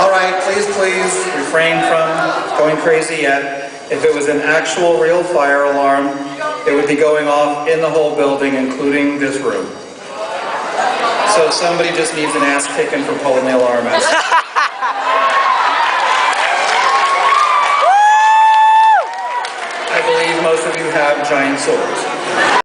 All right, please refrain from going crazy yet. If it was an actual real fire alarm, it would be going off in the whole building, including this room. So somebody just needs an ass kicking for pulling the alarm out. I believe most of you have giant swords.